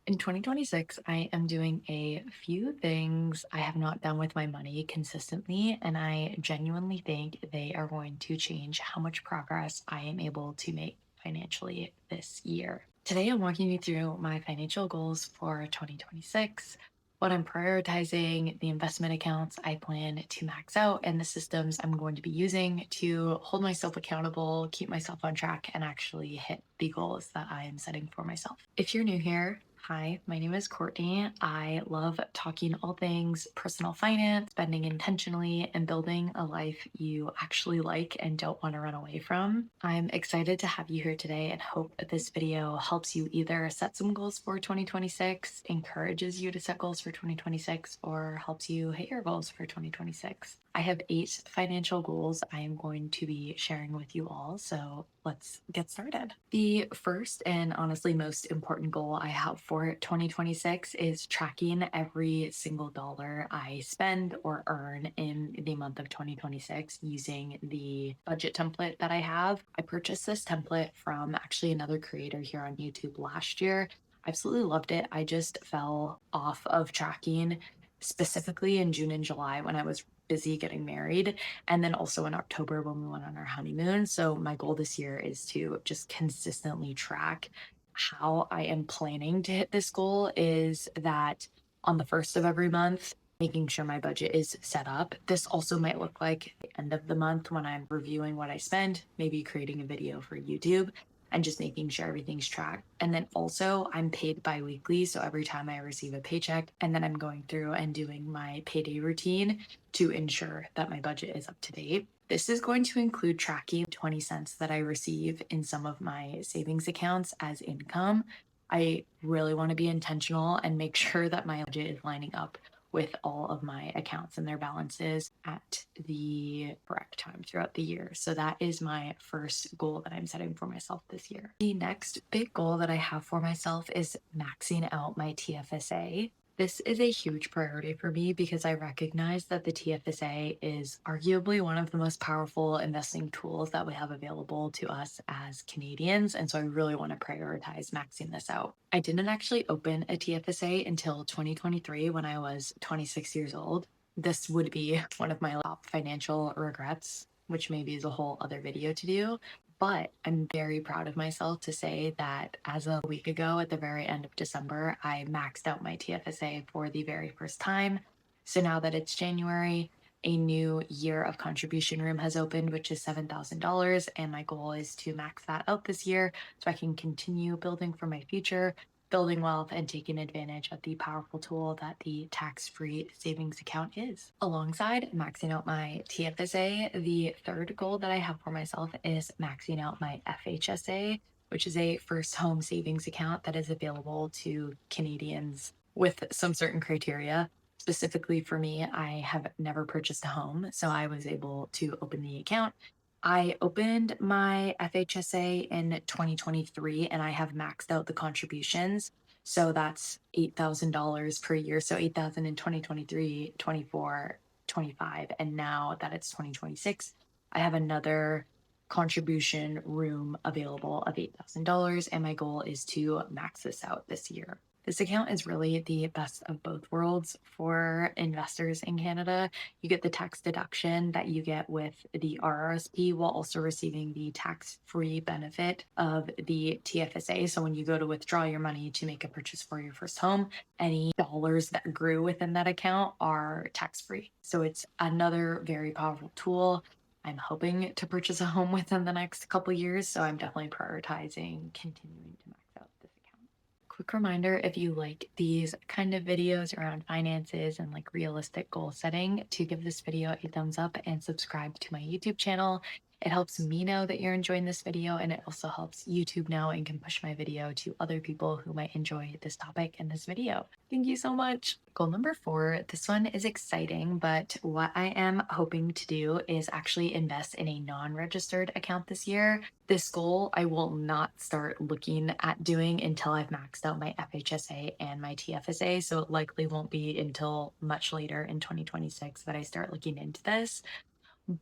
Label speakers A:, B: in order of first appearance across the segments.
A: In 2026, I am doing a few things I have not done with my money consistently, and I genuinely think they are going to change how much progress I am able to make financially this year. Today, I'm walking you through my financial goals for 2026, what I'm prioritizing, the investment accounts I plan to max out, and the systems I'm going to be using to hold myself accountable, keep myself on track, and actually hit the goals that I am setting for myself. If you're new here, hi, my name is Courtney. I love talking all things personal finance, spending intentionally, and building a life you actually like and don't want to run away from. I'm excited to have you here today and hope that this video helps you either set some goals for 2026, encourages you to set goals for 2026, or helps you hit your goals for 2026. I have 8 financial goals I am going to be sharing with you all, so let's get started. The first and honestly most important goal I have for 2026 is tracking every single dollar I spend or earn in the month of 2026 using the budget template that I have. I purchased this template from actually another creator here on YouTube last year. I absolutely loved it. I just fell off of tracking specifically in June and July when I was busy getting married, and then also in October when we went on our honeymoon. So, my goal this year is to just consistently track how I am planning to hit this goal. Is that on the first of every month, making sure my budget is set up. This also might look like the end of the month when I'm reviewing what I spend, maybe creating a video for YouTube and just making sure everything's tracked. And then also, I'm paid bi-weekly. So every time I receive a paycheck, and then I'm going through and doing my payday routine to ensure that my budget is up to date. This is going to include tracking 20 cents that I receive in some of my savings accounts as income. I really want to be intentional and make sure that my budget is lining up with all of my accounts and their balances at the correct time throughout the year. So that is my first goal that I'm setting for myself this year. The next big goal that I have for myself is maxing out my TFSA. This is a huge priority for me because I recognize that the TFSA is arguably one of the most powerful investing tools that we have available to us as Canadians. And so I really want to prioritize maxing this out. I didn't actually open a TFSA until 2023 when I was 26 years old. This would be one of my top financial regrets, which maybe is a whole other video to do. But I'm very proud of myself to say that as of a week ago, at the very end of December, I maxed out my TFSA for the very first time. So now that it's January, a new year of contribution room has opened, which is $7,000. And my goal is to max that out this year so I can continue building for my future, building wealth, and taking advantage of the powerful tool that the tax-free savings account is. Alongside maxing out my TFSA, the third goal that I have for myself is maxing out my FHSA, which is a first home savings account that is available to Canadians with some certain criteria. Specifically for me, I have never purchased a home, so I was able to open the account. I opened my FHSA in 2023 and I have maxed out the contributions. So that's $8,000 per year. So 8,000 in 2023, 24, 25. And now that it's 2026, I have another contribution room available of $8,000. And my goal is to max this out this year. This account is really the best of both worlds for investors in Canada. You get the tax deduction that you get with the RRSP while also receiving the tax-free benefit of the TFSA. So when you go to withdraw your money to make a purchase for your first home, any dollars that grew within that account are tax-free. So it's another very powerful tool. I'm hoping to purchase a home within the next couple years, so I'm definitely prioritizing continuing to max out this account. Quick reminder, if you like these kind of videos around finances and like realistic goal setting, to give this video a thumbs up and subscribe to my YouTube channel. It helps me know that you're enjoying this video, and it also helps YouTube know and can push my video to other people who might enjoy this topic and this video. Thank you so much. Goal number 4, this one is exciting, but what I am hoping to do is actually invest in a non-registered account this year. This goal I will not start looking at doing until I've maxed out my FHSA and my TFSA, so it likely won't be until much later in 2026 that I start looking into this.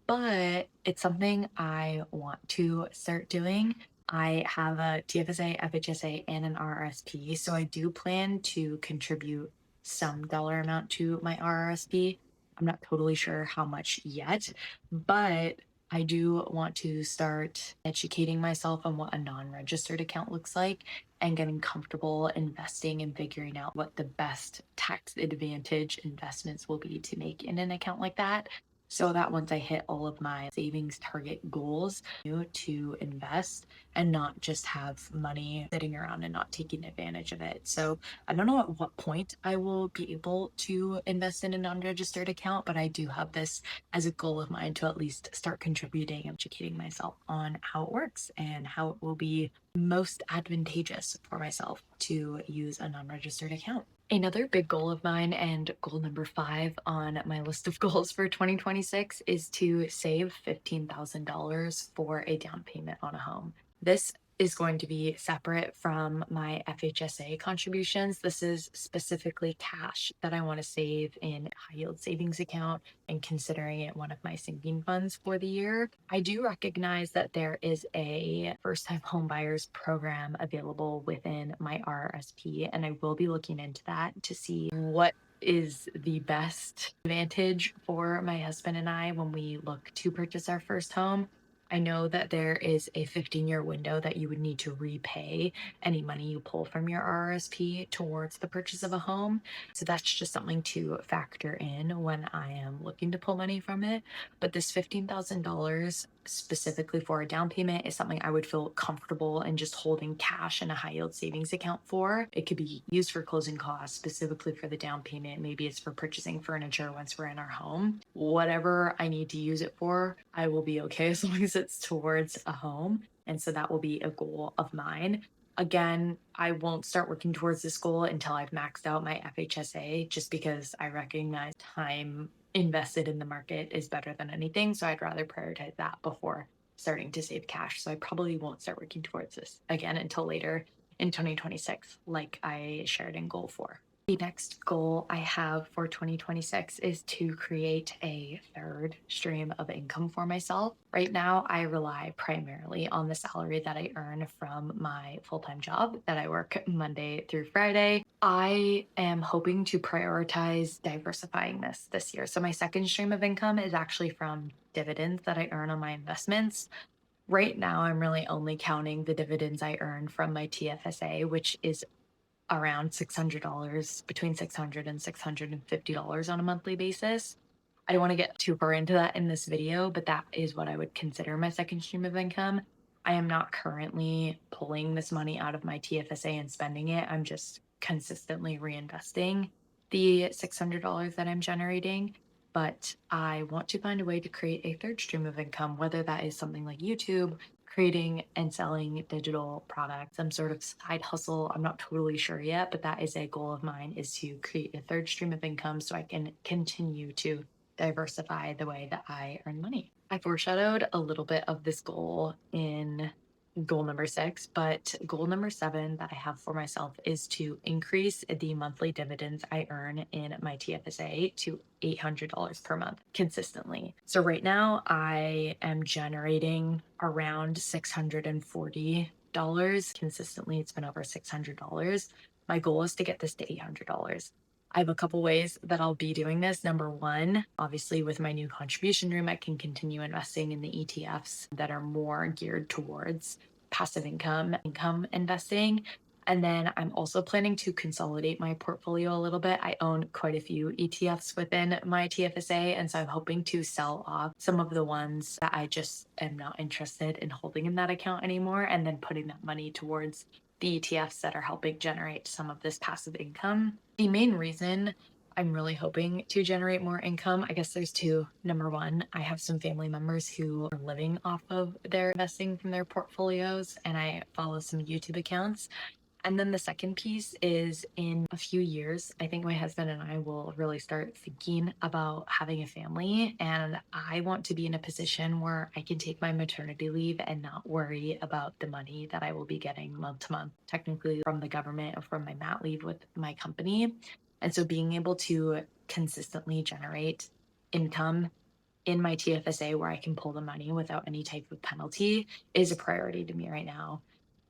A: But it's something I want to start doing I have a TFSA, FHSA, and an RRSP. So I do plan to contribute some dollar amount to my RRSP. I'm not totally sure how much yet, but I do want to start educating myself on what a non registered account looks like and getting comfortable investing and figuring out what the best tax advantage investments will be to make in an account like that. So that once I hit all of my savings target goals to invest and not just have money sitting around and not taking advantage of it. So I don't know at what point I will be able to invest in a non-registered account, but I do have this as a goal of mine to at least start contributing and educating myself on how it works and how it will be most advantageous for myself to use a non-registered account. Another big goal of mine and goal number 5 on my list of goals for 2026 is to save $15,000 for a down payment on a home. This is going to be separate from my FHSA contributions. This is specifically cash that I want to save in a high yield savings account and considering it one of my sinking funds for the year. I do recognize that there is a first time home buyers program available within my RRSP, and I will be looking into that to see what is the best advantage for my husband and I when we look to purchase our first home. I know that there is a 15-year window that you would need to repay any money you pull from your RRSP towards the purchase of a home. So that's just something to factor in when I am looking to pull money from it. But this $15,000 specifically for a down payment is something I would feel comfortable in just holding cash in a high yield savings account for. It could be used for closing costs, specifically for the down payment. Maybe it's for purchasing furniture once we're in our home. Whatever I need to use it for, I will be okay as long as it's towards a home. And so that will be a goal of mine. Again, I won't start working towards this goal until I've maxed out my FHSA, just because I recognize time invested in the market is better than anything. So I'd rather prioritize that before starting to save cash. So I probably won't start working towards this again until later in 2026, like I shared in goal 4. The next goal I have for 2026 is to create a third stream of income for myself. Right now, I rely primarily on the salary that I earn from my full time job that I work Monday through Friday. I am hoping to prioritize diversifying this year. So, my second stream of income is actually from dividends that I earn on my investments. Right now, I'm really only counting the dividends I earn from my TFSA, which is around $600, between $600 and $650 on a monthly basis. I don't want to get too far into that in this video, but that is what I would consider my second stream of income. I am not currently pulling this money out of my TFSA and spending it. I'm just consistently reinvesting the $600 that I'm generating. But I want to find a way to create a third stream of income, whether that is something like YouTube, creating and selling digital products, some sort of side hustle. I'm not totally sure yet, but that is a goal of mine, is to create a third stream of income so I can continue to diversify the way that I earn money. I foreshadowed a little bit of this goal in goal number 6, but goal number 7 that I have for myself is to increase the monthly dividends I earn in my TFSA to $800 per month consistently. So right now I am generating around $640 consistently. It's been over $600. My goal is to get this to $800. I have a couple ways that I'll be doing this. Number one, obviously, with my new contribution room, I can continue investing in the ETFs that are more geared towards passive income investing. And then I'm also planning to consolidate my portfolio a little bit. I own quite a few ETFs within my TFSA. And so I'm hoping to sell off some of the ones that I just am not interested in holding in that account anymore, and then putting that money towards the ETFs that are helping generate some of this passive income. The main reason I'm really hoping to generate more income, I guess there's two. Number one, I have some family members who are living off of their investing from their portfolios, and I follow some YouTube accounts. And then the second piece is, in a few years, I think my husband and I will really start thinking about having a family. And I want to be in a position where I can take my maternity leave and not worry about the money that I will be getting month to month, technically from the government or from my mat leave with my company. And so being able to consistently generate income in my TFSA where I can pull the money without any type of penalty is a priority to me right now.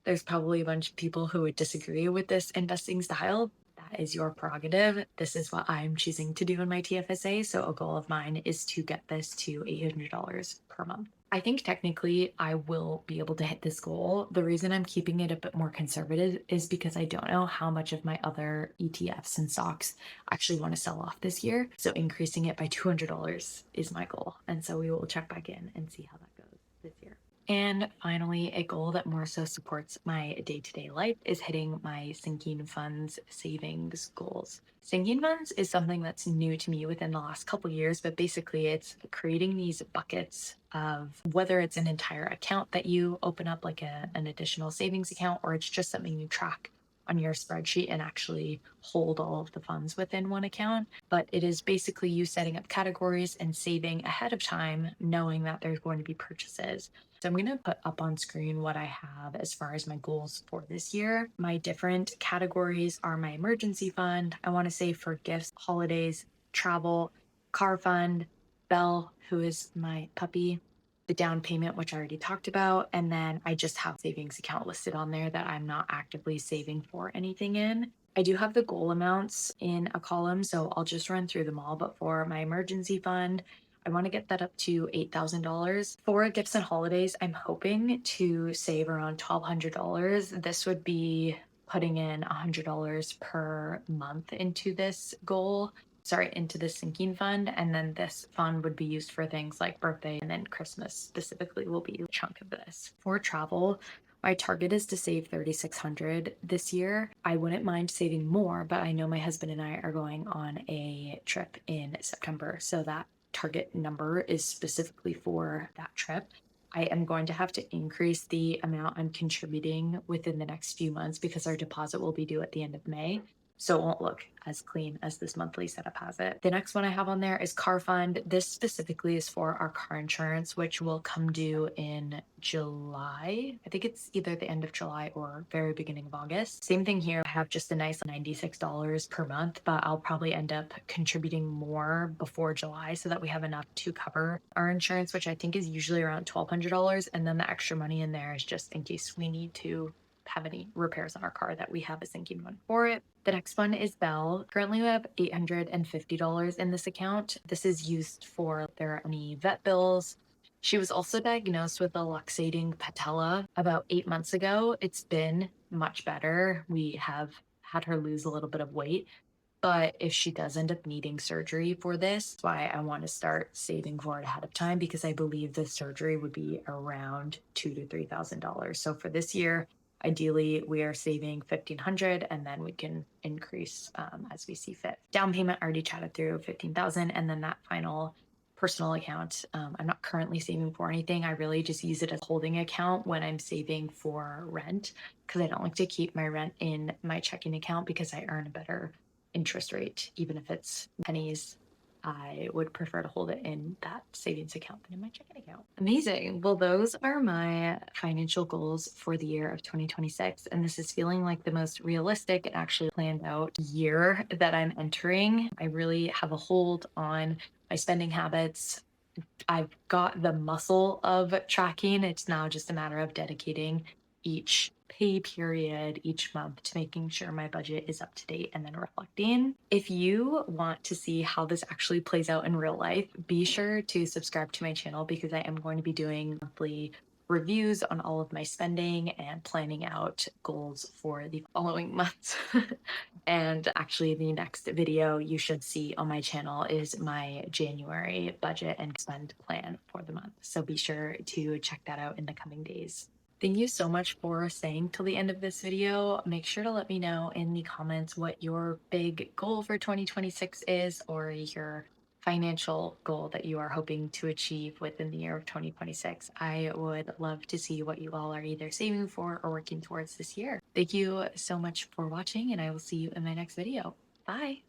A: There's probably a bunch of people who would disagree with this investing style. That is your prerogative. This is what I'm choosing to do in my TFSA. So, a goal of mine is to get this to $800 per month. I think technically I will be able to hit this goal. The reason I'm keeping it a bit more conservative is because I don't know how much of my other ETFs and stocks actually want to sell off this year. So, increasing it by $200 is my goal. And so, we will check back in and see how that goes this year. And finally, a goal that more so supports my day to day life is hitting my sinking funds savings goals. Sinking funds is something that's new to me within the last couple years, but basically, it's creating these buckets of whether it's an entire account that you open up, like an additional savings account, or it's just something you track on your spreadsheet and actually hold all of the funds within one account. But it is basically you setting up categories and saving ahead of time, knowing that there's going to be purchases. So I'm going to put up on screen what I have as far as my goals for this year. My different categories are my emergency fund. I want to save for gifts, holidays, travel, car fund, Belle, who is my puppy, the down payment, which I already talked about. And then I just have savings account listed on there that I'm not actively saving for anything in. I do have the goal amounts in a column, so I'll just run through them all. But for my emergency fund, I want to get that up to $8,000. For gifts and holidays, I'm hoping to save around $1,200. This would be putting in $100 per month into this goal. Sorry, into the sinking fund. And then this fund would be used for things like birthday, and then Christmas specifically will be a chunk of this. For travel, my target is to save 3,600 this year. I wouldn't mind saving more, but I know my husband and I are going on a trip in September. So that target number is specifically for that trip. I am going to have to increase the amount I'm contributing within the next few months because our deposit will be due at the end of May. So it won't look as clean as this monthly setup has it. The next one I have on there is car fund. This specifically is for our car insurance, which will come due in July. I think it's either the end of July or very beginning of August. Same thing here. I have just a nice $96 per month, but I'll probably end up contributing more before July so that we have enough to cover our insurance, which I think is usually around $1,200. And then the extra money in there is just in case we need to have any repairs on our car that we have a sinking one for it. The next one is Belle. Currently, we have $850 in this account. This is used for if there are any vet bills. She was also diagnosed with a luxating patella about 8 months ago. It's been much better. We have had her lose a little bit of weight. But if she does end up needing surgery for this, that's why I want to start saving for it ahead of time because I believe the surgery would be around $2,000 to $3,000. So for this year, ideally, we are saving 1,500, and then we can increase as we see fit. Down payment already chatted through 15,000, and then that final personal account. I'm not currently saving for anything. I really just use it as a holding account when I'm saving for rent because I don't like to keep my rent in my checking account because I earn a better interest rate, even if it's pennies. I would prefer to hold it in that savings account than in my checking account. Amazing. Well, those are my financial goals for the year of 2026. And this is feeling like the most realistic and actually planned out year that I'm entering. I really have a hold on my spending habits. I've got the muscle of tracking. It's now just a matter of dedicating each pay period each month to making sure my budget is up to date and then reflecting. If you want to see how this actually plays out in real life, be sure to subscribe to my channel because I am going to be doing monthly reviews on all of my spending and planning out goals for the following months. And actually, the next video you should see on my channel is my January budget and spend plan for the month. So be sure to check that out in the coming days. Thank you so much for staying till the end of this video. Make sure to let me know in the comments what your big goal for 2026 is, or your financial goal that you are hoping to achieve within the year of 2026. I would love to see what you all are either saving for or working towards this year. Thank you so much for watching, and I will see you in my next video. Bye.